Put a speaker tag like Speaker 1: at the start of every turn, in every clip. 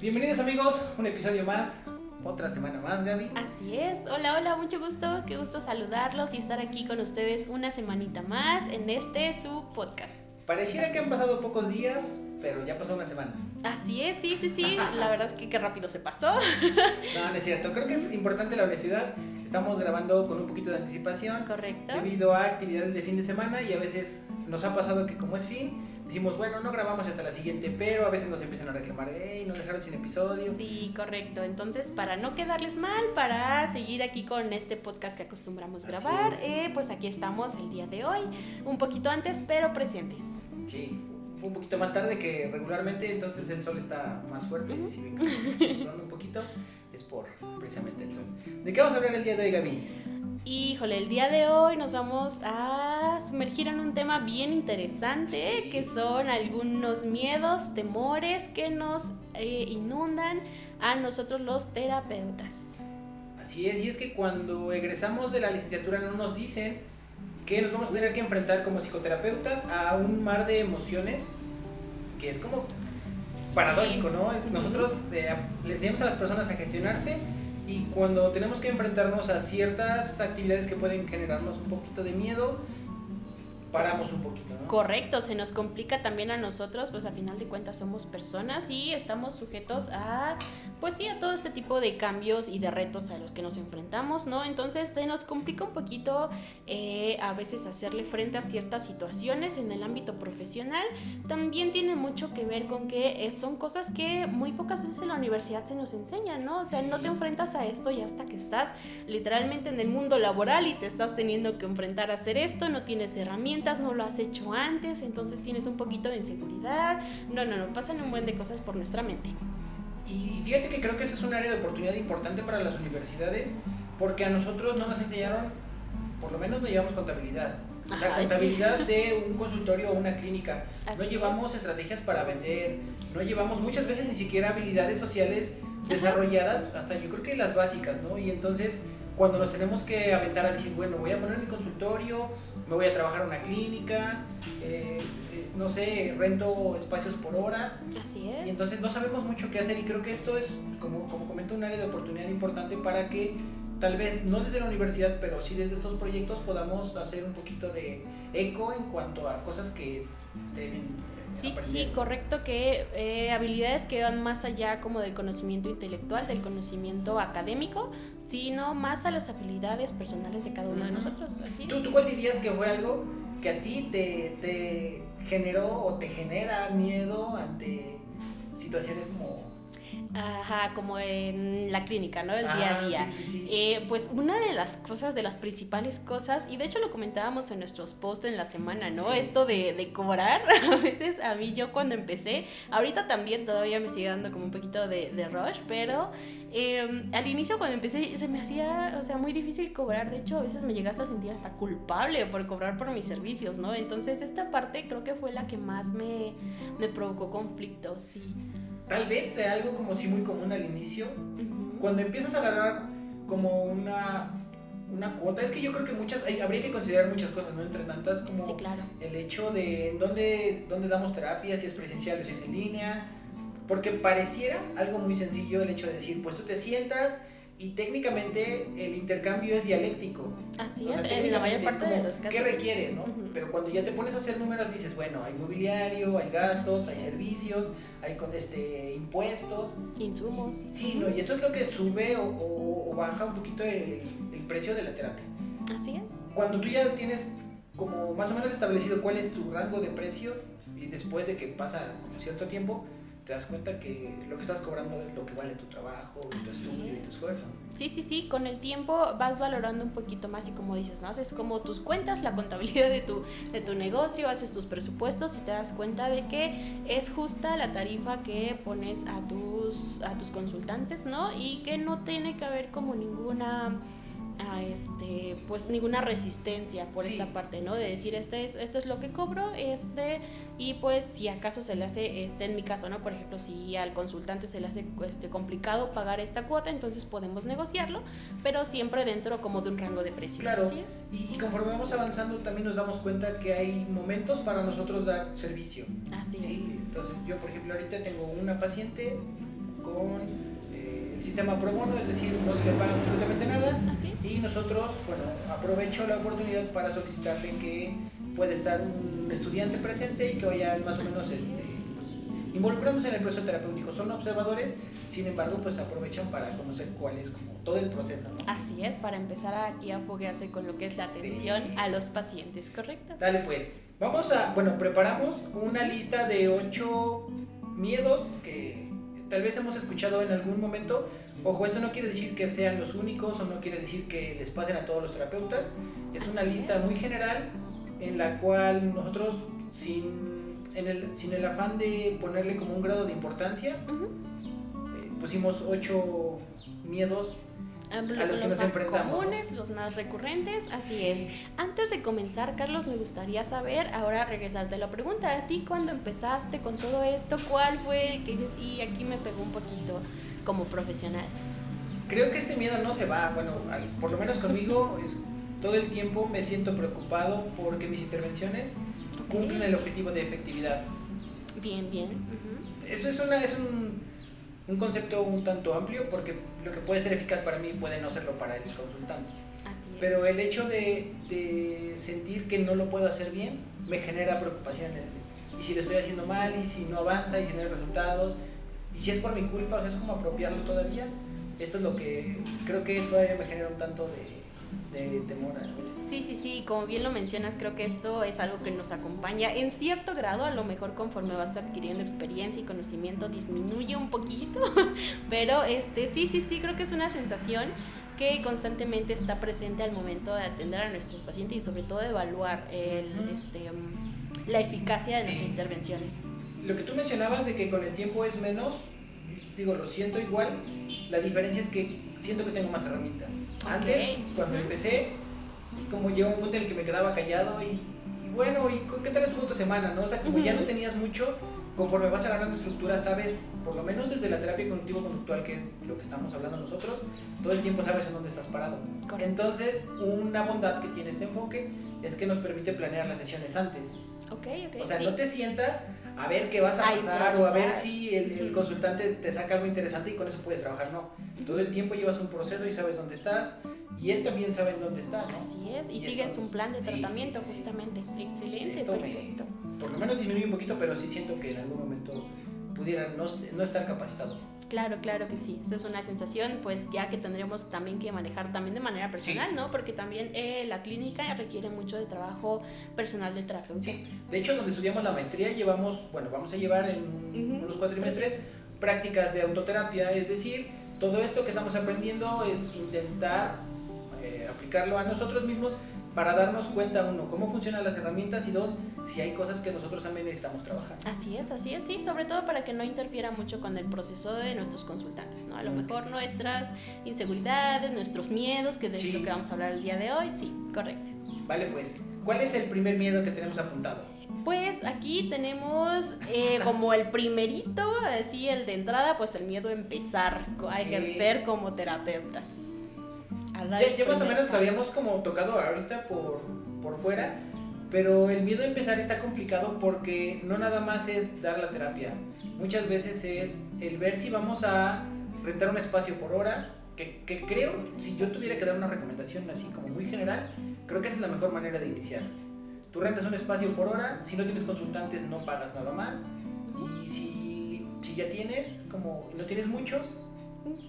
Speaker 1: Bienvenidos amigos, un episodio más, otra semana más, Gaby.
Speaker 2: Así es, hola, mucho gusto, qué gusto saludarlos y estar aquí con ustedes una semanita más en su podcast.
Speaker 1: Pareciera que han pasado pocos días, pero ya pasó una semana.
Speaker 2: Así es, sí, la verdad es que qué rápido se pasó.
Speaker 1: No es cierto, creo que es importante la honestidad. Estamos grabando con un poquito de anticipación.
Speaker 2: Correcto.
Speaker 1: Debido a actividades de fin de semana y a veces nos ha pasado que como es fin, decimos, bueno, no grabamos hasta la siguiente, pero a veces nos empiezan a reclamar, nos dejaron sin episodio.
Speaker 2: Sí, correcto. Entonces, para no quedarles mal, para seguir aquí con este podcast que acostumbramos grabar, pues aquí estamos el día de hoy, un poquito antes, pero presentes.
Speaker 1: Sí, un poquito más tarde que regularmente, entonces el sol está más fuerte.
Speaker 2: Uh-huh.
Speaker 1: Si ven que estamos sudando un poquito, es por precisamente el sol. ¿De qué vamos a hablar el día de hoy, Gaby?
Speaker 2: Híjole, el día de hoy nos vamos a sumergir en un tema bien interesante,
Speaker 1: sí,
Speaker 2: que son algunos miedos, temores que nos inundan a nosotros los terapeutas.
Speaker 1: Así es, y es que cuando egresamos de la licenciatura no nos dicen que nos vamos a tener que enfrentar como psicoterapeutas a un mar de emociones que es como paradójico, ¿no? Nosotros les enseñamos a las personas a gestionarse y cuando tenemos que enfrentarnos a ciertas actividades que pueden generarnos un poquito de miedo, paramos un poquito, ¿no?
Speaker 2: Correcto, se nos complica también a nosotros, pues a final de cuentas somos personas y estamos sujetos a, pues sí, a todo este tipo de cambios y de retos a los que nos enfrentamos, ¿no? Entonces se nos complica un poquito a veces hacerle frente a ciertas situaciones en el ámbito profesional. También tiene mucho que ver con que son cosas que muy pocas veces en la universidad se nos enseñan, ¿no? O sea,
Speaker 1: sí,
Speaker 2: no te enfrentas a esto y hasta que estás literalmente en el mundo laboral y te estás teniendo que enfrentar a hacer esto, no tienes herramientas, no lo has hecho antes, entonces tienes un poquito de inseguridad. No, pasan un buen de cosas por nuestra mente.
Speaker 1: Y fíjate que creo que ese es un área de oportunidad importante para las universidades, porque a nosotros no nos enseñaron, por lo menos no llevamos contabilidad. O sea, contabilidad sí, de un consultorio o una clínica. No llevamos estrategias para vender, no llevamos muchas veces ni siquiera habilidades sociales desarrolladas, hasta yo creo que las básicas, ¿no? Y entonces cuando nos tenemos que aventar a decir, bueno, voy a poner mi consultorio, me voy a trabajar en una clínica, no sé, rento espacios por hora.
Speaker 2: Así es.
Speaker 1: Y entonces no sabemos mucho qué hacer y creo que esto es, como comento, un área de oportunidad importante para que tal vez no desde la universidad, pero sí desde estos proyectos podamos hacer un poquito de eco en cuanto a cosas que estén bien.
Speaker 2: Sí, correcto, que habilidades que van más allá como del conocimiento intelectual, del conocimiento académico, sino más a las habilidades personales de cada uno de nosotros. Así
Speaker 1: ¿Tú cuál dirías que fue algo que a ti te generó o te genera miedo ante situaciones como...
Speaker 2: Ajá, como en la clínica, ¿no? El día a día.
Speaker 1: Sí.
Speaker 2: Pues una de las cosas, de las principales cosas, y de hecho lo comentábamos en nuestros posts en la semana, ¿no?
Speaker 1: Sí.
Speaker 2: Esto de cobrar, a veces a mí yo cuando empecé, ahorita también todavía me sigue dando como un poquito de rush, pero al inicio cuando empecé se me hacía, o sea, muy difícil cobrar. De hecho, a veces me llegaste a sentir hasta culpable por cobrar por mis servicios, ¿no? Entonces esta parte creo que fue la que más me provocó conflicto, sí.
Speaker 1: Tal vez sea algo como si muy común al inicio,
Speaker 2: Uh-huh.
Speaker 1: cuando empiezas a agarrar como una cuota, es que yo creo que habría que considerar muchas cosas, ¿no? Entre tantas como
Speaker 2: sí, claro,
Speaker 1: el hecho de dónde damos terapia, si es presencial o si es en línea, porque pareciera algo muy sencillo el hecho de decir, pues tú te sientas y técnicamente el intercambio es dialéctico.
Speaker 2: así
Speaker 1: o sea,
Speaker 2: es, en la mayor parte de los casos.
Speaker 1: ¿Qué requieres, no?
Speaker 2: Uh-huh.
Speaker 1: Pero cuando ya te pones a hacer números dices, bueno, hay mobiliario, hay gastos, hay servicios, hay impuestos,
Speaker 2: insumos.
Speaker 1: Sí, ¿no? Y esto es lo que sube o baja un poquito el precio de la terapia.
Speaker 2: Así es.
Speaker 1: Cuando tú ya tienes como más o menos establecido cuál es tu rango de precio y después de que pasa como cierto tiempo, te das cuenta que lo que estás cobrando es lo que vale tu trabajo, tu estudio y tu esfuerzo.
Speaker 2: Sí, con el tiempo vas valorando un poquito más y como dices, ¿no? Haces como tus cuentas, la contabilidad de tu negocio, haces tus presupuestos y te das cuenta de que es justa la tarifa que pones a tus consultantes, ¿no? Y que no tiene que haber como ninguna ninguna resistencia por esta parte, ¿no? De decir, esto es lo que cobro, y pues si acaso se le hace, en mi caso, ¿no? Por ejemplo, si al consultante se le hace complicado pagar esta cuota, entonces podemos negociarlo, pero siempre dentro como de un rango de precios.
Speaker 1: Claro,
Speaker 2: ¿Así es?
Speaker 1: Y conforme vamos avanzando también nos damos cuenta que hay momentos para nosotros dar servicio.
Speaker 2: Así es.
Speaker 1: Entonces yo, por ejemplo, ahorita tengo una paciente con el sistema pro bono, es decir, no se le paga absolutamente nada.
Speaker 2: ¿Así?
Speaker 1: Y nosotros, bueno, aprovecho la oportunidad para solicitarle que puede estar un estudiante presente y que vaya más o menos pues, involucrándose en el proceso terapéutico. Son observadores, sin embargo, pues aprovechan para conocer cuál es como todo el proceso, ¿no?
Speaker 2: Así es, para empezar aquí a foguearse con lo que es la atención a los pacientes, ¿correcto?
Speaker 1: Dale pues, preparamos una lista de 8 miedos que tal vez hemos escuchado en algún momento. Ojo, esto no quiere decir que sean los únicos o no quiere decir que les pasen a todos los terapeutas. Es una lista muy general en la cual nosotros, sin el afán de ponerle como un grado de importancia, pusimos 8 miedos a los que nos enfrentamos,
Speaker 2: comunes, ¿no? Los más recurrentes, así es. Antes de comenzar, Carlos, me gustaría saber, ahora regresarte la pregunta, a ti cuando empezaste con todo esto, ¿cuál fue el que dices, y aquí me pegó un poquito como profesional?
Speaker 1: Creo que este miedo no se va, por lo menos conmigo, todo el tiempo me siento preocupado porque mis intervenciones cumplen el objetivo de efectividad.
Speaker 2: Bien.
Speaker 1: Eso es un concepto un tanto amplio, porque lo que puede ser eficaz para mí puede no serlo para el consultante.
Speaker 2: Así es.
Speaker 1: Pero el hecho de sentir que no lo puedo hacer bien me genera preocupación. Y si lo estoy haciendo mal, y si no avanza, y si no hay resultados, y si es por mi culpa, o sea, es como apropiarlo todavía. Esto es lo que creo que todavía me genera un tanto de temor a veces.
Speaker 2: Sí, como bien lo mencionas, creo que esto es algo que nos acompaña en cierto grado, a lo mejor conforme vas adquiriendo experiencia y conocimiento disminuye un poquito, pero sí, creo que es una sensación que constantemente está presente al momento de atender a nuestros pacientes y sobre todo de evaluar la eficacia de nuestras intervenciones.
Speaker 1: Lo que tú mencionabas de que con el tiempo es menos, lo siento igual. La diferencia es que siento que tengo más herramientas. Antes, cuando empecé, como llegó un punto en el que me quedaba callado y ¿qué tal estuvo tu semana? ¿No? O sea, como ya no tenías mucho, conforme vas agarrando estructura, sabes, por lo menos desde la terapia cognitivo-conductual, que es lo que estamos hablando nosotros, todo el tiempo sabes en dónde estás parado. Correcto. Entonces, una bondad que tiene este enfoque es que nos permite planear las sesiones antes. O sea, no te sientas a ver qué vas a pasar o a ver si el consultante te saca algo interesante y con eso puedes trabajar, no. Todo el tiempo llevas un proceso y sabes dónde estás y él también sabe en dónde está, ¿no?
Speaker 2: Así es, y sigues un plan de tratamiento justamente. Excelente, perfecto.
Speaker 1: Por lo menos disminuye un poquito, pero sí siento que en algún momento pudiera no estar capacitado.
Speaker 2: Claro que sí, esa es una sensación pues ya que tendremos también que manejar también de manera personal, ¿no? Porque también la clínica requiere mucho de trabajo personal de terapeuta.
Speaker 1: Sí, de hecho donde estudiamos la maestría vamos a llevar en unos cuatrimestres prácticas de autoterapia, es decir, todo esto que estamos aprendiendo es intentar aplicarlo a nosotros mismos para darnos cuenta, uno, cómo funcionan las herramientas y dos, si hay cosas que nosotros también necesitamos trabajar.
Speaker 2: Así es, sí, sobre todo para que no interfiera mucho con el proceso de nuestros consultantes, ¿no? A lo mejor nuestras inseguridades, nuestros miedos, que es lo que vamos a hablar el día de hoy, sí, correcto.
Speaker 1: Vale, pues, ¿cuál es el primer miedo que tenemos apuntado?
Speaker 2: Pues aquí tenemos como el primerito, así el de entrada, pues el miedo a empezar a ejercer como terapeutas.
Speaker 1: Ya más o menos lo habíamos como tocado ahorita por fuera, pero el miedo a empezar está complicado porque no nada más es dar la terapia. Muchas veces es el ver si vamos a rentar un espacio por hora, que creo, si yo tuviera que dar una recomendación así como muy general, creo que esa es la mejor manera de iniciar. Tú rentas un espacio por hora, si no tienes consultantes no pagas nada más, y si ya tienes, como no tienes muchos,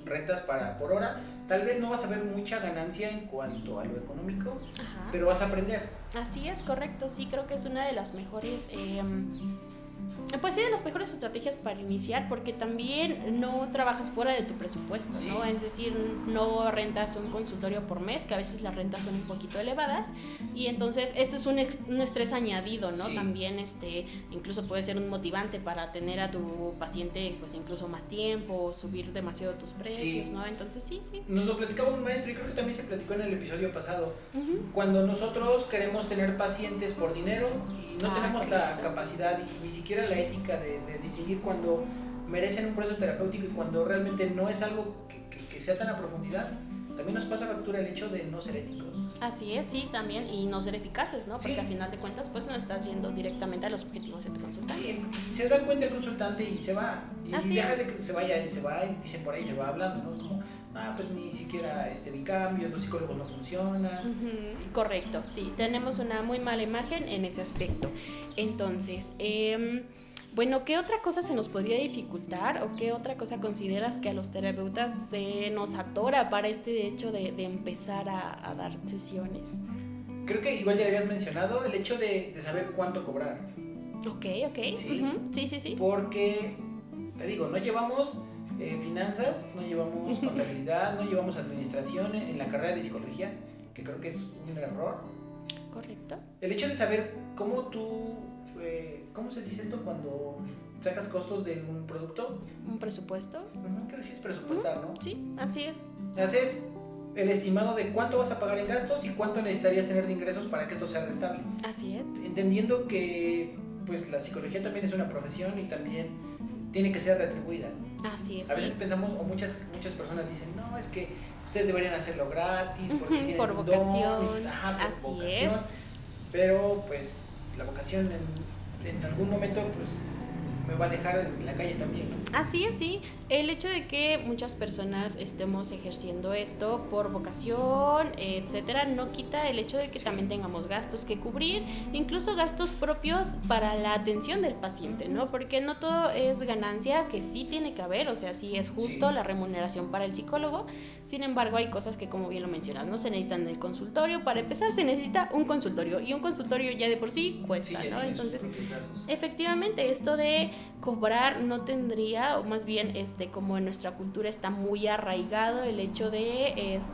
Speaker 1: rentas por hora. Tal vez no vas a ver mucha ganancia en cuanto a lo económico, pero vas a aprender.
Speaker 2: Así es, correcto. Sí, creo que es una de las mejores pues sí, de las mejores estrategias para iniciar, porque también no trabajas fuera de tu presupuesto, ¿no? Es decir, no rentas un consultorio por mes, que a veces las rentas son un poquito elevadas, y entonces esto es un estrés añadido, ¿no? También incluso puede ser un motivante para tener a tu paciente pues incluso más tiempo, subir demasiado tus precios, ¿no? Entonces sí.
Speaker 1: Nos lo platicaba un maestro y creo que también se platicó en el episodio pasado. Cuando nosotros queremos tener pacientes por dinero y no tenemos la capacidad y ni siquiera la ética de distinguir cuando merecen un proceso terapéutico y cuando realmente no es algo que sea tan a profundidad, también nos pasa factura el hecho de no ser éticos.
Speaker 2: Así es, sí, también, y no ser eficaces, ¿no? Porque
Speaker 1: Sí.
Speaker 2: al final de cuentas, pues no estás yendo directamente a los objetivos de tu consultante.
Speaker 1: Y se da cuenta el consultante y se va. Y
Speaker 2: Así
Speaker 1: deja
Speaker 2: es.
Speaker 1: de que se vaya, y se va, y dicen por ahí, se va hablando, ¿no? Es como, pues ni siquiera vi cambios, los psicólogos no funcionan.
Speaker 2: Correcto, sí, tenemos una muy mala imagen en ese aspecto. Entonces, bueno, ¿qué otra cosa se nos podría dificultar o qué otra cosa consideras que a los terapeutas se nos atora para este hecho de empezar a dar sesiones?
Speaker 1: Creo que igual ya le habías mencionado el hecho de saber cuánto cobrar.
Speaker 2: Ok.
Speaker 1: Sí.
Speaker 2: Sí.
Speaker 1: Porque, te digo, no llevamos finanzas, no llevamos contabilidad, no llevamos administración en la carrera de psicología, que creo que es un error.
Speaker 2: Correcto.
Speaker 1: El hecho de saber cómo tú, ¿cómo se dice esto cuando sacas costos de un producto?
Speaker 2: ¿Un presupuesto?
Speaker 1: Creo que sí es presupuestar, ¿no?
Speaker 2: Sí, así es.
Speaker 1: Haces el estimado de cuánto vas a pagar en gastos y cuánto necesitarías tener de ingresos para que esto sea rentable.
Speaker 2: Así es.
Speaker 1: Entendiendo que pues la psicología también es una profesión y también tiene que ser retribuida.
Speaker 2: Así es.
Speaker 1: A veces pensamos, o muchas personas dicen, no, es que ustedes deberían hacerlo gratis porque tienen
Speaker 2: por
Speaker 1: un
Speaker 2: vocación.
Speaker 1: don, por
Speaker 2: Así
Speaker 1: vocación.
Speaker 2: es.
Speaker 1: Pero pues la vocación en algún momento pues me va a dejar en la calle también, ¿no?
Speaker 2: Así es, sí. El hecho de que muchas personas estemos ejerciendo esto por vocación, etcétera, no quita el hecho de que también tengamos gastos que cubrir, incluso gastos propios para la atención del paciente, ¿no? Porque no todo es ganancia, que sí tiene que haber, o sea, sí es justo la remuneración para el psicólogo. Sin embargo, hay cosas que, como bien lo mencionas, no se necesitan del consultorio. Para empezar, se necesita un consultorio, y un consultorio ya de por sí cuesta, ¿no? Entonces, efectivamente, esto de cobrar no tendría, o más bien como en nuestra cultura está muy arraigado el hecho de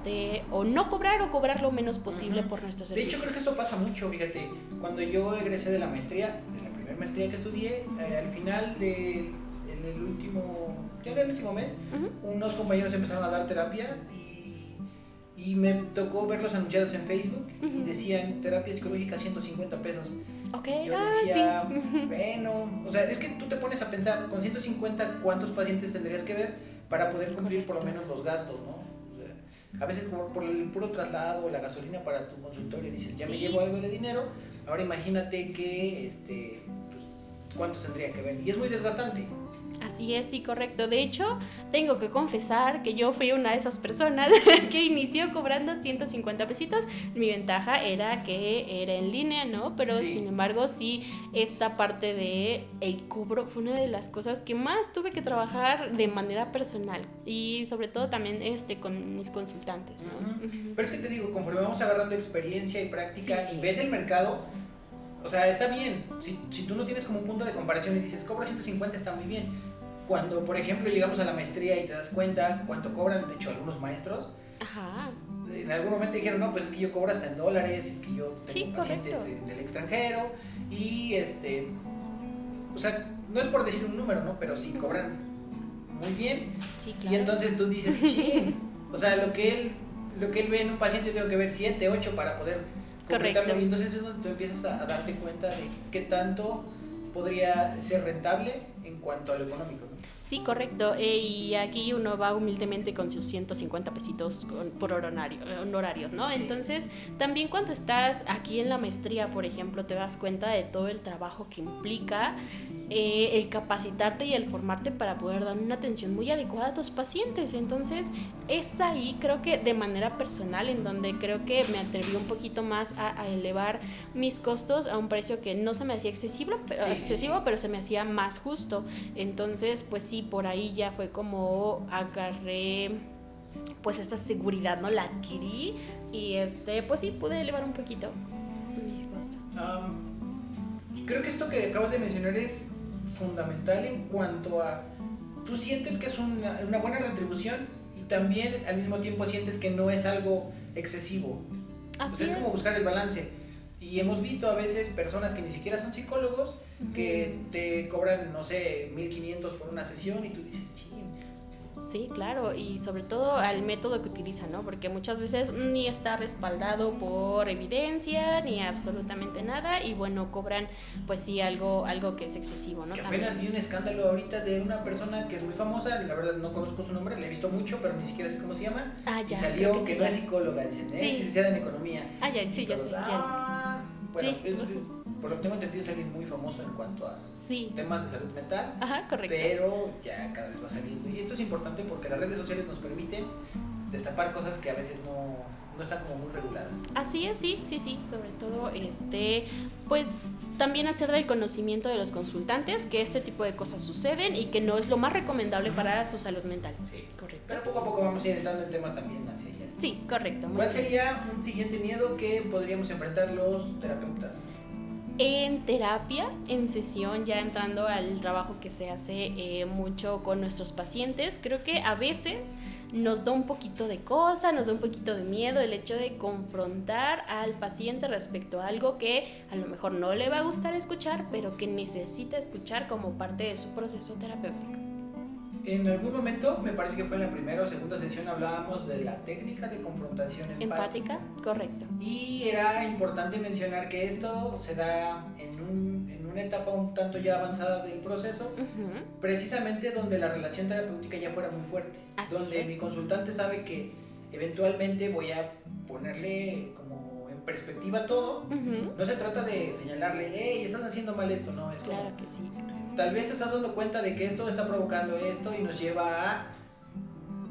Speaker 2: o no cobrar o cobrar lo menos posible por nuestros servicios.
Speaker 1: De hecho, creo que esto pasa mucho, fíjate, cuando yo egresé de la maestría, de la primera maestría que estudié, al final en el último mes, unos compañeros empezaron a dar terapia y me tocó verlos anunciados en Facebook y decían terapia psicológica 150 pesos.
Speaker 2: Okay.
Speaker 1: Yo decía,
Speaker 2: sí.
Speaker 1: Bueno, o sea, es que tú te pones a pensar, con 150, ¿cuántos pacientes tendrías que ver para poder cumplir por lo menos los gastos, ¿no? O sea, a veces por el puro traslado, la gasolina para tu consultorio, dices, ya me llevo algo de dinero, ahora imagínate que, pues, ¿cuántos tendría que ver? Y es muy desgastante.
Speaker 2: Así es, sí, correcto. De hecho, tengo que confesar que yo fui una de esas personas que inició cobrando 150 pesitos. Mi ventaja era que era en línea, ¿no? Pero sin embargo, sí, esta parte de el cobro fue una de las cosas que más tuve que trabajar de manera personal. Y sobre todo también con mis consultantes, ¿no?
Speaker 1: Pero es que te digo, conforme vamos agarrando experiencia y práctica y ves el mercado, o sea, está bien. Si tú no tienes como un punto de comparación y dices, cobra 150, está muy bien. Cuando, por ejemplo, llegamos a la maestría y te das cuenta cuánto cobran, de hecho, algunos maestros, en algún momento dijeron, no, pues es que yo cobro hasta en dólares, es que yo tengo pacientes del extranjero y, o sea, no es por decir un número, ¿no? Pero sí cobran muy bien.
Speaker 2: Sí, claro.
Speaker 1: Y entonces tú dices, ching, o sea, lo que él ve en un paciente yo tengo que ver 7, 8 para poder completarlo. Y entonces es donde tú empiezas a darte cuenta de qué tanto podría ser rentable en cuanto a lo económico, ¿no?
Speaker 2: Sí, correcto. Y aquí uno va humildemente con sus 150 pesitos por honorarios, ¿no? Sí. Entonces, también cuando estás aquí en la maestría, por ejemplo, te das cuenta de todo el trabajo que implica el capacitarte y el formarte para poder dar una atención muy adecuada a tus pacientes. Entonces, es ahí, creo que de manera personal, en donde creo que me atreví un poquito más a elevar mis costos a un precio que no se me hacía excesivo, pero se me hacía más justo. Entonces, pues sí, por ahí ya fue como agarré pues esta seguridad, ¿no? La adquirí y pues sí, pude elevar un poquito mis costos.
Speaker 1: Creo que esto que acabas de mencionar es fundamental en cuanto a tú sientes que es una buena retribución y también al mismo tiempo sientes que no es algo excesivo.
Speaker 2: Así
Speaker 1: es como buscar el balance. Y hemos visto a veces personas que ni siquiera son psicólogos que te cobran, no sé, 1,500 por una sesión y tú dices, ching.
Speaker 2: Sí, claro, y sobre todo al método que utilizan, ¿no? Porque muchas veces ni está respaldado por evidencia ni absolutamente nada y bueno, cobran pues sí algo que es excesivo, ¿no?
Speaker 1: Que apenas vi un escándalo ahorita de una persona que es muy famosa, la verdad no conozco su nombre, la he visto mucho, pero ni siquiera sé cómo se llama. Y salió que no es psicóloga, dicen, es licenciada en economía.
Speaker 2: Ya, sí, ya sé.
Speaker 1: Bueno, por lo que tengo entendido es alguien muy famoso en cuanto a temas de salud mental.
Speaker 2: Ajá, correcto.
Speaker 1: Pero ya cada vez va saliendo. Y esto es importante porque las redes sociales nos permiten destapar cosas que a veces no están como muy reguladas.
Speaker 2: Así es, sí, sobre todo pues también hacer del conocimiento de los consultantes que este tipo de cosas suceden y que no es lo más recomendable para su salud mental.
Speaker 1: Sí, correcto. Pero poco a poco vamos a ir entrando en temas también hacia allá.
Speaker 2: Sí, correcto.
Speaker 1: ¿Cuál sería un siguiente miedo que podríamos enfrentar los terapeutas?
Speaker 2: En terapia, en sesión, ya entrando al trabajo que se hace mucho con nuestros pacientes, creo que a veces nos da un poquito de cosa, nos da un poquito de miedo el hecho de confrontar al paciente respecto a algo que a lo mejor no le va a gustar escuchar, pero que necesita escuchar como parte de su proceso terapéutico.
Speaker 1: En algún momento, me parece que fue en la primera o segunda sesión, hablábamos de la técnica de confrontación empática.
Speaker 2: Correcto.
Speaker 1: Y era importante mencionar que esto se da en una etapa un tanto ya avanzada del proceso, precisamente donde la relación terapéutica ya fuera muy fuerte.
Speaker 2: Así
Speaker 1: donde
Speaker 2: es.
Speaker 1: Mi consultante sabe que eventualmente voy a ponerle como en perspectiva todo. No se trata de señalarle, hey, estás haciendo mal esto, no, es
Speaker 2: claro que sí.
Speaker 1: Tal vez te estás dando cuenta de que esto está provocando esto y nos lleva a...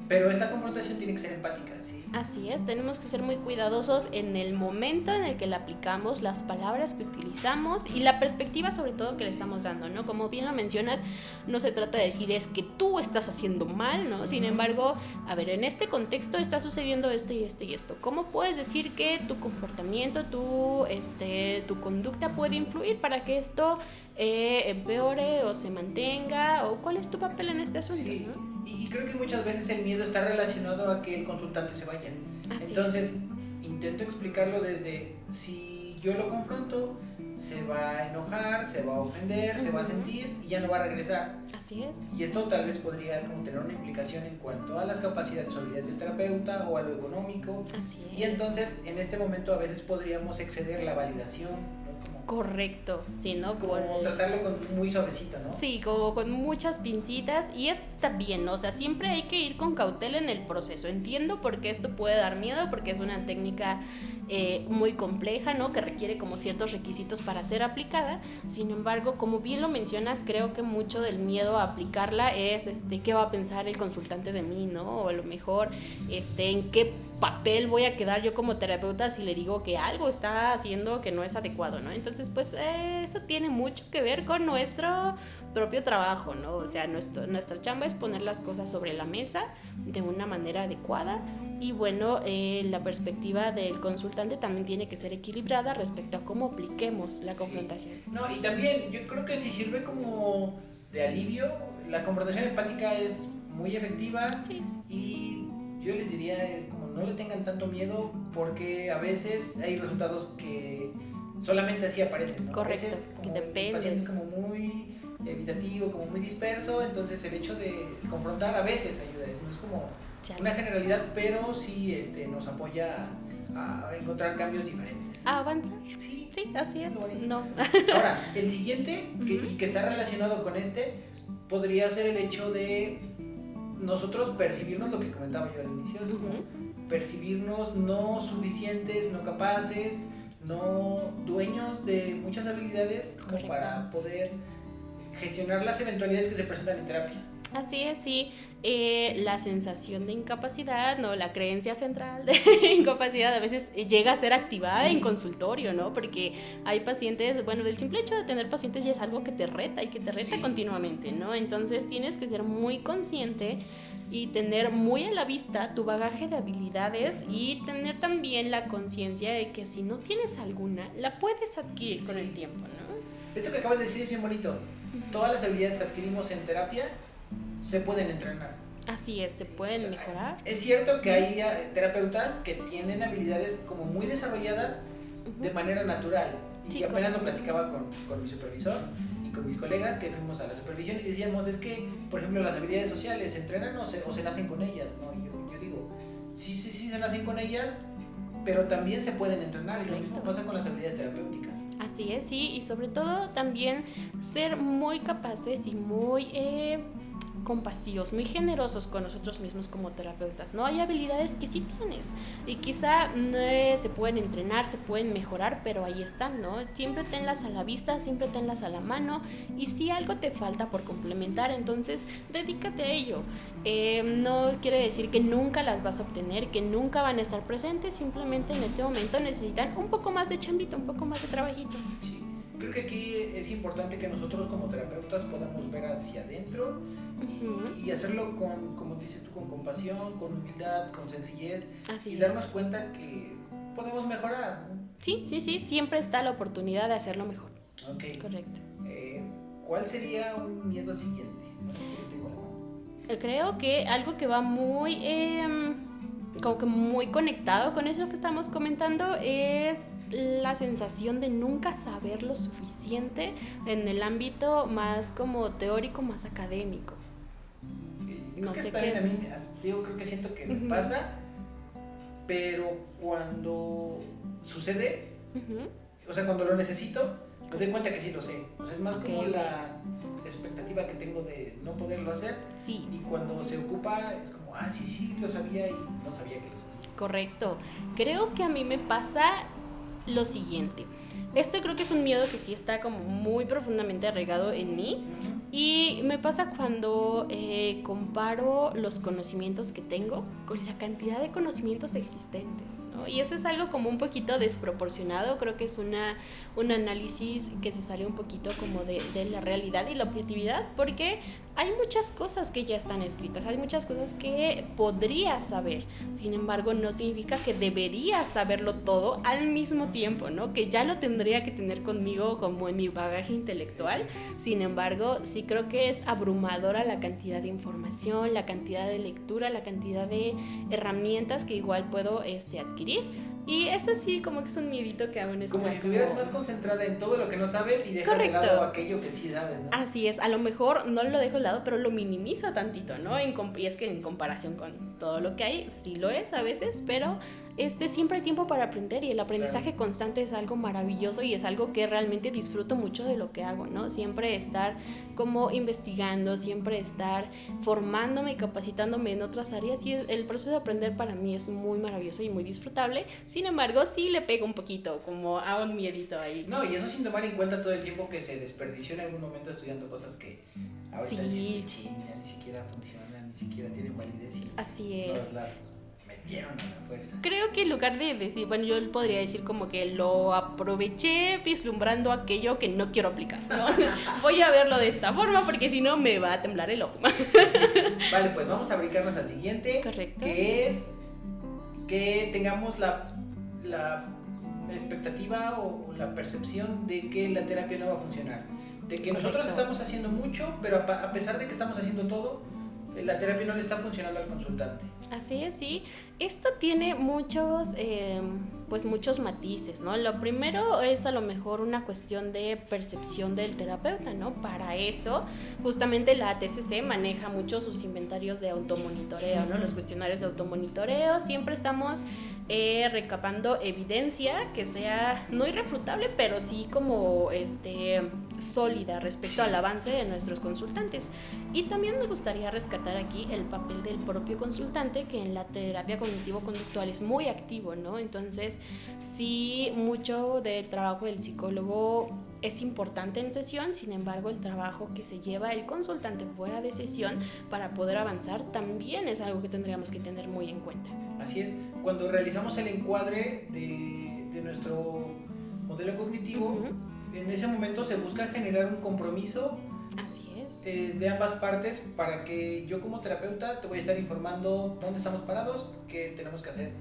Speaker 1: Pero esta confrontación tiene que ser empática, ¿sí?
Speaker 2: Así es, tenemos que ser muy cuidadosos en el momento en el que la aplicamos, las palabras que utilizamos y la perspectiva sobre todo que le estamos dando, ¿no? Como bien lo mencionas, no se trata de decir es que tú estás haciendo mal, ¿no? Sin embargo, a ver, en este contexto está sucediendo esto y esto y esto. ¿Cómo puedes decir que tu comportamiento, tu conducta puede influir para que esto empeore o se mantenga? ¿O cuál es tu papel en este asunto?
Speaker 1: Sí.
Speaker 2: ¿No?
Speaker 1: Y creo que muchas veces el miedo está relacionado a que el consultante se vaya. Entonces, intento explicarlo desde, si yo lo confronto, se va a enojar, se va a ofender, se va a sentir y ya no va a regresar.
Speaker 2: Así es.
Speaker 1: Y esto tal vez podría como tener una implicación en cuanto a las capacidades o habilidades del terapeuta o a lo económico.
Speaker 2: Así es.
Speaker 1: Y entonces, en este momento a veces podríamos exceder la validación, ¿no?
Speaker 2: Correcto, sí, ¿no?
Speaker 1: Como tratarlo con muy suavecito, ¿no?
Speaker 2: Sí, como con muchas pincitas y eso está bien, ¿no? O sea, siempre hay que ir con cautela en el proceso. Entiendo por qué esto puede dar miedo, porque es una técnica muy compleja, ¿no? Que requiere como ciertos requisitos para ser aplicada. Sin embargo, como bien lo mencionas, creo que mucho del miedo a aplicarla es qué va a pensar el consultante de mí, ¿no? O a lo mejor en qué papel voy a quedar yo como terapeuta si le digo que algo está haciendo que no es adecuado, ¿no? Entonces, pues eso tiene mucho que ver con nuestro propio trabajo, ¿no? O sea, nuestra chamba es poner las cosas sobre la mesa de una manera adecuada y bueno, la perspectiva del consultante también tiene que ser equilibrada respecto a cómo apliquemos la confrontación.
Speaker 1: No, y también yo creo que si sirve como de alivio, la confrontación empática es muy efectiva.
Speaker 2: Sí.
Speaker 1: Y yo les diría, es como no le tengan tanto miedo porque a veces hay resultados que solamente así aparecen, ¿no?
Speaker 2: Correcto,
Speaker 1: a veces como
Speaker 2: depende.
Speaker 1: El paciente es como muy evitativo, como muy disperso, entonces el hecho de confrontar a veces ayuda, no es como una generalidad, pero sí nos apoya a encontrar cambios diferentes.
Speaker 2: ¿A avanzar?
Speaker 1: Sí,
Speaker 2: así es. No.
Speaker 1: Ahora, el siguiente, que está relacionado con podría ser el hecho de nosotros percibirnos lo que comentaba yo al inicio, es como percibirnos no suficientes, no capaces, no dueños de muchas habilidades como para poder gestionar las eventualidades que se presentan en terapia.
Speaker 2: Así es, sí. La sensación de incapacidad, ¿no? La creencia central de incapacidad a veces llega a ser activada en consultorio, ¿no? Porque hay pacientes, bueno, el simple hecho de tener pacientes ya es algo que te reta y que te reta continuamente, ¿no? Entonces tienes que ser muy consciente y tener muy a la vista tu bagaje de habilidades y tener también la conciencia de que si no tienes alguna, la puedes adquirir con el tiempo, ¿no?
Speaker 1: Esto que acabas de decir es bien bonito. Todas las habilidades que adquirimos en terapia se pueden entrenar.
Speaker 2: Así es, se pueden mejorar.
Speaker 1: Es cierto que hay terapeutas que tienen habilidades como muy desarrolladas de manera natural Y apenas lo platicaba con mi supervisor y con mis colegas que fuimos a la supervisión y decíamos, es que, por ejemplo, las habilidades sociales se entrenan o se nacen con ellas, ¿no? Y yo digo, sí se nacen con ellas, pero también se pueden entrenar, y lo mismo pasa con las habilidades terapéuticas.
Speaker 2: Así es, sí, y sobre todo también ser muy capaces y muy compasivos, muy generosos con nosotros mismos como terapeutas, ¿no? Hay habilidades que sí tienes y quizá no se pueden entrenar, se pueden mejorar, pero ahí están, ¿no? Siempre tenlas a la vista, siempre tenlas a la mano, y si algo te falta por complementar, entonces dedícate a ello. No quiere decir que nunca las vas a obtener, que nunca van a estar presentes, simplemente en este momento necesitan un poco más de chambita, un poco más de trabajito.
Speaker 1: Sí. Creo que aquí es importante que nosotros como terapeutas podamos ver hacia adentro y hacerlo con, como dices tú, con compasión, con humildad, con sencillez. Así y darnos cuenta que podemos mejorar, ¿no?
Speaker 2: Sí, siempre está la oportunidad de hacerlo mejor.
Speaker 1: Ok.
Speaker 2: Correcto.
Speaker 1: ¿Cuál sería un miedo siguiente?
Speaker 2: Creo que algo que va muy, como que muy conectado con eso que estamos comentando es la sensación de nunca saber lo suficiente en el ámbito más como teórico, más académico.
Speaker 1: No sé qué es. Yo creo que siento que me pasa, pero cuando sucede, o sea, cuando lo necesito, me doy cuenta que sí lo sé. O sea, es más como la expectativa que tengo de no poderlo hacer.
Speaker 2: Sí.
Speaker 1: Y cuando se ocupa, es como, sí, lo sabía y no sabía que lo sabía.
Speaker 2: Correcto. Creo que a mí me pasa lo siguiente. Esto creo que es un miedo que sí está como muy profundamente arraigado en mí. Y me pasa cuando comparo los conocimientos que tengo con la cantidad de conocimientos existentes, ¿no? Y eso es algo como un poquito desproporcionado. Creo que es un análisis que se sale un poquito como de la realidad y la objetividad, porque hay muchas cosas que ya están escritas, hay muchas cosas que podrías saber. Sin embargo, no significa que deberías saberlo todo al mismo tiempo, ¿no? Que ya lo tendría que tener conmigo como en mi bagaje intelectual. Sin embargo, sí creo que es abrumadora la cantidad de información, la cantidad de lectura, la cantidad de herramientas que igual puedo adquirir. Y eso sí, como que es un miedito que aún está.
Speaker 1: Como si estuvieras más concentrada en todo lo que no sabes y dejas de lado aquello que sí sabes, ¿no?
Speaker 2: Así es, a lo mejor no lo dejo de lado, pero lo minimizo tantito, ¿no? Y es que en comparación con todo lo que hay, sí lo es a veces, pero siempre hay tiempo para aprender, y el aprendizaje constante es algo maravilloso y es algo que realmente disfruto mucho de lo que hago, ¿no? Siempre estar como investigando, siempre estar formándome y capacitándome en otras áreas, y el proceso de aprender para mí es muy maravilloso y muy disfrutable. Sin embargo, sí le pega un poquito, como a un miedito ahí.
Speaker 1: No, y eso sin tomar en cuenta todo el tiempo que se desperdició en algún momento estudiando cosas que ahorita ni siquiera funcionan, ni siquiera tienen validez.
Speaker 2: Así es.
Speaker 1: Todas las metieron a la fuerza.
Speaker 2: Creo que en lugar de decir, bueno, yo podría decir como que lo aproveché vislumbrando aquello que no quiero aplicar, ¿no? Voy a verlo de esta forma porque si no me va a temblar el ojo.
Speaker 1: Sí. Vale, pues vamos a brincarnos al siguiente.
Speaker 2: Correcto.
Speaker 1: Que es que tengamos la expectativa o la percepción de que la terapia no va a funcionar, de que nosotros estamos haciendo mucho, pero a pesar de que estamos haciendo todo, la terapia no le está funcionando al consultante.
Speaker 2: Así es, sí. Esto tiene muchos matices, ¿no? Lo primero es a lo mejor una cuestión de percepción del terapeuta, ¿no? Para eso, justamente la TCC maneja mucho sus inventarios de automonitoreo, ¿no? Los cuestionarios de automonitoreo. Siempre estamos recabando evidencia que sea no irrefutable, pero sí como sólida respecto al avance de nuestros consultantes. Y también me gustaría rescatar aquí el papel del propio consultante, que en la terapia cognitivo-conductual es muy activo, ¿no? Entonces, sí, mucho del trabajo del psicólogo es importante en sesión. Sin embargo, el trabajo que se lleva el consultante fuera de sesión para poder avanzar también es algo que tendríamos que tener muy en cuenta.
Speaker 1: Así es, cuando realizamos el encuadre de nuestro modelo cognitivo, en ese momento se busca generar un compromiso.
Speaker 2: Así es.
Speaker 1: De ambas partes, para que yo como terapeuta te voy a estar informando dónde estamos parados, qué tenemos que hacer.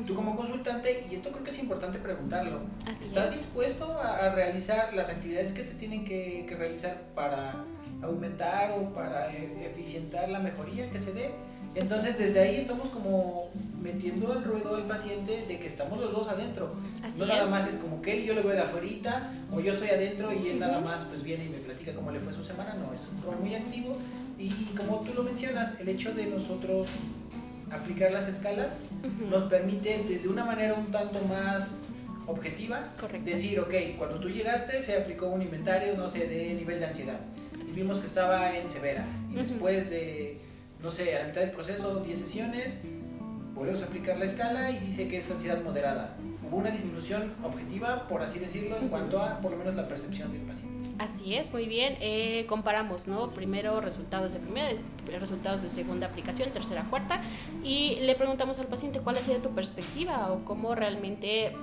Speaker 1: Tú como consultante, y esto creo que es importante preguntarlo, ¿estás dispuesto a realizar las actividades que se tienen que realizar para aumentar o para eficientar la mejoría que se dé? Entonces desde ahí estamos como metiendo al ruedo al paciente de que estamos los dos adentro.
Speaker 2: Así
Speaker 1: no nada
Speaker 2: es.
Speaker 1: más es como que él y yo lo veo de afuerita, o yo estoy adentro y él nada más pues viene y me platica cómo le fue su semana. No, es un rol muy activo y como tú lo mencionas, el hecho de nosotros aplicar las escalas nos permite desde una manera un tanto más objetiva.
Speaker 2: Correcto.
Speaker 1: Decir, ok, cuando tú llegaste se aplicó un inventario, no sé, de nivel de ansiedad. Vimos que estaba en severa y después de, no sé, a la mitad del proceso, 10 sesiones, volvemos a aplicar la escala y dice que es ansiedad moderada. Hubo una disminución objetiva, por así decirlo, en cuanto a por lo menos la percepción del paciente.
Speaker 2: Así es, muy bien. Comparamos, ¿no? Primero resultados de primera, resultados de segunda aplicación, tercera, cuarta, y le preguntamos al paciente cuál ha sido tu perspectiva o cómo realmente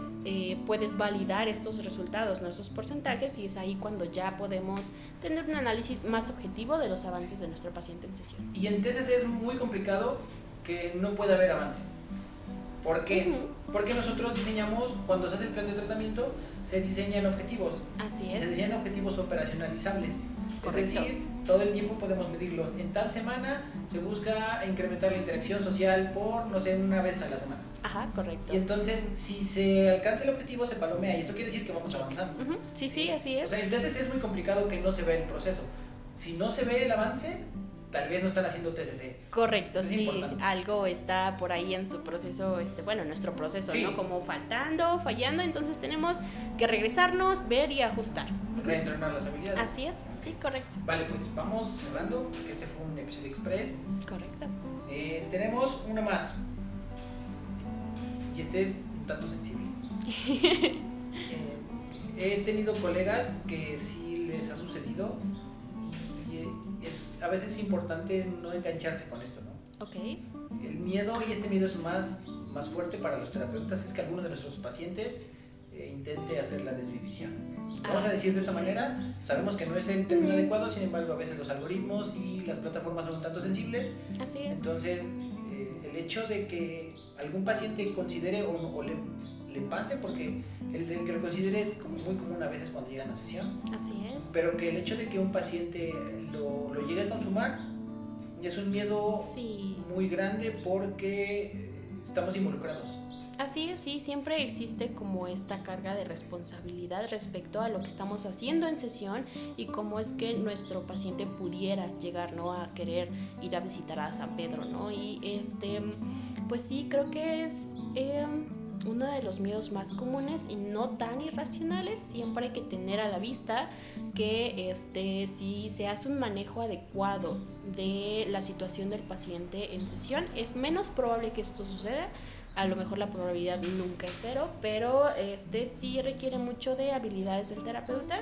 Speaker 2: puedes validar estos resultados, nuestros porcentajes, y es ahí cuando ya podemos tener un análisis más objetivo de los avances de nuestro paciente en sesión.
Speaker 1: Y en TCC es muy complicado que no pueda haber avances. ¿Por qué? Porque nosotros diseñamos, cuando se hace el plan de tratamiento, se diseñan objetivos.
Speaker 2: Así es.
Speaker 1: Se diseñan objetivos operacionalizables.
Speaker 2: Correcto.
Speaker 1: Es decir, todo el tiempo podemos medirlos. En tal semana se busca incrementar la interacción social por, no sé, una vez a la semana.
Speaker 2: Ajá, correcto.
Speaker 1: Y entonces, si se alcanza el objetivo, se palomea. Y esto quiere decir que vamos avanzando.
Speaker 2: Sí, sí, así es.
Speaker 1: O sea, entonces es muy complicado que no se vea el proceso. Si no se ve el avance, tal vez no están haciendo TCC.
Speaker 2: Correcto,
Speaker 1: Eso es
Speaker 2: sí,
Speaker 1: importante.
Speaker 2: algo está por ahí en su proceso, bueno, en nuestro proceso,
Speaker 1: Sí.
Speaker 2: ¿no? Como faltando, fallando, entonces tenemos que regresarnos, ver y ajustar.
Speaker 1: Reentrenar las habilidades.
Speaker 2: Así es, sí, correcto.
Speaker 1: Vale, pues vamos cerrando, porque este fue un episodio express.
Speaker 2: Correcto.
Speaker 1: Tenemos una más. Y este es un tanto sensible. He tenido colegas que sí les ha sucedido y es a veces importante no engancharse con esto, ¿no?
Speaker 2: Ok.
Speaker 1: El miedo, y este miedo es más fuerte para los terapeutas, es que alguno de nuestros pacientes intente hacer la desvivisión. Vamos a decir de esta manera, sabemos que no es el término adecuado, sin embargo a veces los algoritmos y las plataformas son un tanto sensibles.
Speaker 2: Así es.
Speaker 1: Entonces, el hecho de que algún paciente considere o le pase, porque el que lo considere es como muy común a veces cuando llegan a sesión,
Speaker 2: Así es.
Speaker 1: pero que el hecho de que un paciente lo llegue a consumar es un miedo
Speaker 2: Sí.
Speaker 1: muy grande porque estamos involucrados.
Speaker 2: Así es, sí, siempre existe como esta carga de responsabilidad respecto a lo que estamos haciendo en sesión y cómo es que nuestro paciente pudiera llegar, ¿no?, a querer ir a visitar a San Pedro, ¿no? Y pues sí, creo que es uno de los miedos más comunes y no tan irracionales. Siempre hay que tener a la vista que si se hace un manejo adecuado de la situación del paciente en sesión, es menos probable que esto suceda. A lo mejor la probabilidad nunca es cero, pero sí requiere mucho de habilidades del terapeuta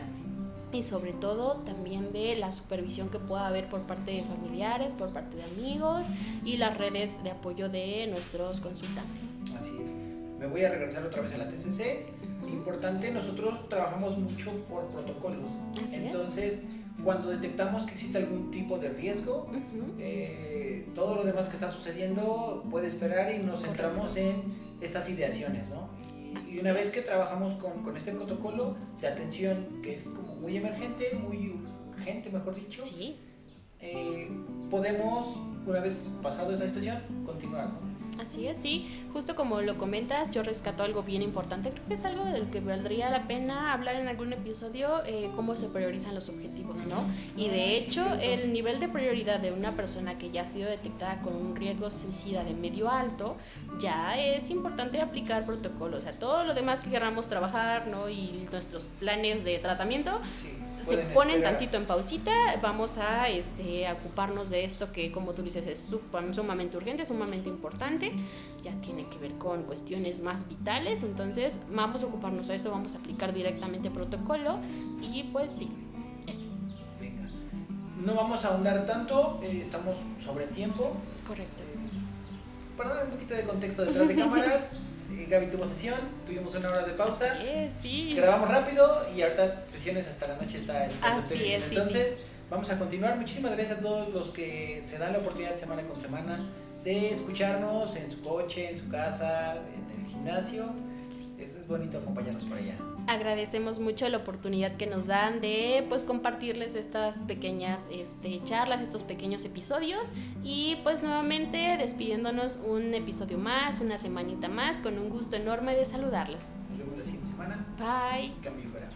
Speaker 2: y sobre todo también de la supervisión que pueda haber por parte de familiares, por parte de amigos y las redes de apoyo de nuestros consultantes.
Speaker 1: Así es. Me voy a regresar otra vez a la TCC. Importante, nosotros trabajamos mucho por protocolos.
Speaker 2: Así
Speaker 1: Entonces, cuando detectamos que existe algún tipo de riesgo, todo lo demás que está sucediendo puede esperar y nos centramos en estas ideaciones, ¿no? Y una vez que trabajamos con este protocolo de atención, que es como muy emergente, muy urgente, mejor dicho,
Speaker 2: Sí.
Speaker 1: Podemos, una vez pasado esa situación, continuar, ¿no?
Speaker 2: Así es, sí. Justo como lo comentas, yo rescato algo bien importante. Creo que es algo de lo que valdría la pena hablar en algún episodio, cómo se priorizan los objetivos, ¿no? Y de hecho, el nivel de prioridad de una persona que ya ha sido detectada con un riesgo suicida de medio alto, ya es importante aplicar protocolos. O sea, todo lo demás que queramos trabajar, ¿no?, y nuestros planes de tratamiento,
Speaker 1: Sí,
Speaker 2: se ponen tantito en pausita. Vamos a ocuparnos de esto que, como tú dices, es sumamente urgente, sumamente importante, ya tiene que ver con cuestiones más vitales. Entonces vamos a ocuparnos de eso, vamos a aplicar directamente protocolo y pues sí, eso.
Speaker 1: Venga, no vamos a ahondar tanto, estamos sobre tiempo.
Speaker 2: Correcto.
Speaker 1: Para dar un poquito de contexto detrás de cámaras, Gaby tuvo sesión, tuvimos una hora de pausa,
Speaker 2: Sí.
Speaker 1: grabamos rápido y ahorita sesiones hasta la noche está el
Speaker 2: Así es, sí,
Speaker 1: entonces vamos a continuar. Muchísimas gracias a todos los que se dan la oportunidad semana con semana de escucharnos en su coche, en su casa, en el gimnasio. Eso es bonito acompañarnos por allá.
Speaker 2: Agradecemos mucho la oportunidad que nos dan de pues compartirles estas pequeñas charlas, estos pequeños episodios y pues nuevamente despidiéndonos un episodio más, una semanita más, con un gusto enorme de saludarlos.
Speaker 1: Nos vemos la siguiente semana.
Speaker 2: Bye.
Speaker 1: Cambio fuera.